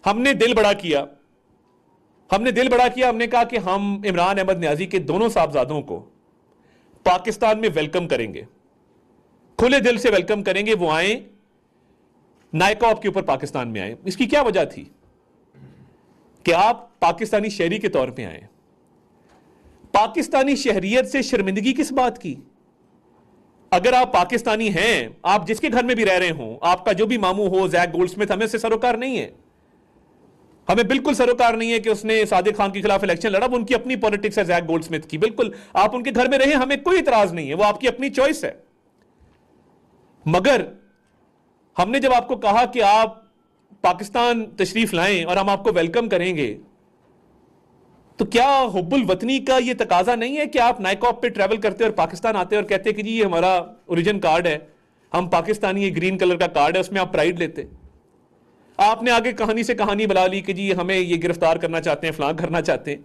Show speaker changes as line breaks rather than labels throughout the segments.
हमने दिल बड़ा किया, हमने कहा कि हम इमरान अहमद न्याजी के दोनों साहबजादों को पाकिस्तान में वेलकम करेंगे, खुले दिल से वेलकम करेंगे। वो आए, नायकॉप के ऊपर पाकिस्तान में आए। इसकी क्या वजह थी कि आप पाकिस्तानी शहरी के तौर पे आए? पाकिस्तानी शहरियत से शर्मिंदगी किस बात की? अगर आप पाकिस्तानी हैं, आप जिसके घर में भी रह रहे हो, आपका जो भी मामू हो, जैक गोल्डस्मिथ, हमें उससे सरोकार नहीं है, हमें बिल्कुल सरोकार नहीं है कि उसने सादिक खान के खिलाफ इलेक्शन लड़ा। वो उनकी अपनी पॉलिटिक्स है जैक गोल्डस्मिथ की, बिल्कुल आप उनके घर में रहे, हमें कोई इतराज नहीं है, वो आपकी अपनी चॉइस है। मगर हमने जब आपको कहा कि आप पाकिस्तान तशरीफ लाएं और हम आपको वेलकम करेंगे, तो क्या हुब्बुल वतनी का यह तकाजा नहीं है कि आप नायकॉप पे ट्रैवल करते और पाकिस्तान आते और कहते कि जी ये हमारा ओरिजिन कार्ड है, हम पाकिस्तानी, ये ग्रीन कलर का कार्ड है, उसमें आप प्राइड लेते। आपने आगे कहानी से कहानी बना ली कि जी हमें ये गिरफ्तार करना चाहते हैं, फलां करना चाहते हैं।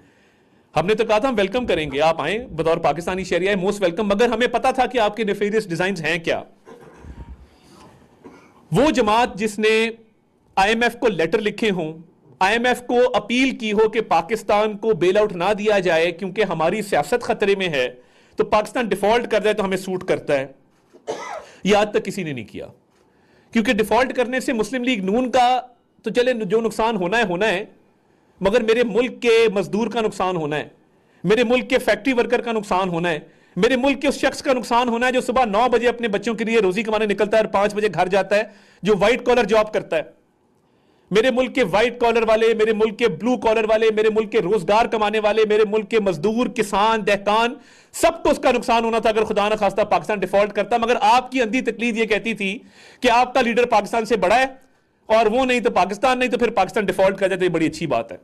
हमने तो कहा था हम वेलकम करेंगे, आप आए बतौर पाकिस्तानी शहरी आए, मोस्ट वेलकम। मगर हमें पता था कि आपके नेफेरियस डिजाइन्स हैं क्या। वो जमात जिसने आईएमएफ को लेटर लिखे हों, आईएमएफ को अपील की हो कि पाकिस्तान को बेल आउट ना दिया जाए क्योंकि हमारी सियासत खतरे में है, तो पाकिस्तान डिफॉल्ट कर जाए तो हमें सूट करता है, यह आज तक किसी ने नहीं किया। क्योंकि डिफॉल्ट करने से मुस्लिम लीग नून का तो चले जो नुकसान होना है, मगर मेरे मुल्क के मजदूर का नुकसान होना है, मेरे मुल्क के फैक्ट्री वर्कर का नुकसान होना है, मेरे मुल्क के उस शख्स का नुकसान होना है जो सुबह 9 बजे अपने बच्चों के लिए रोजी कमाने निकलता है और 5 बजे घर जाता है, जो व्हाइट कॉलर जॉब करता है। मेरे मुल्क के व्हाइट कॉलर वाले, मेरे मुल्क के ब्लू कॉलर वाले, मेरे मुल्क के रोजगार कमाने वाले, मेरे मुल्क के मजदूर, किसान, दहकान, सबको उसका नुकसान होना था अगर खुदा न खास्ता पाकिस्तान डिफॉल्ट करता। मगर आपकी अंधी तकलीद यह कहती थी कि आपका लीडर पाकिस्तान से बड़ा है और वो नहीं तो पाकिस्तान नहीं, तो फिर पाकिस्तान डिफॉल्ट कर जाए तो ये बड़ी अच्छी बात है।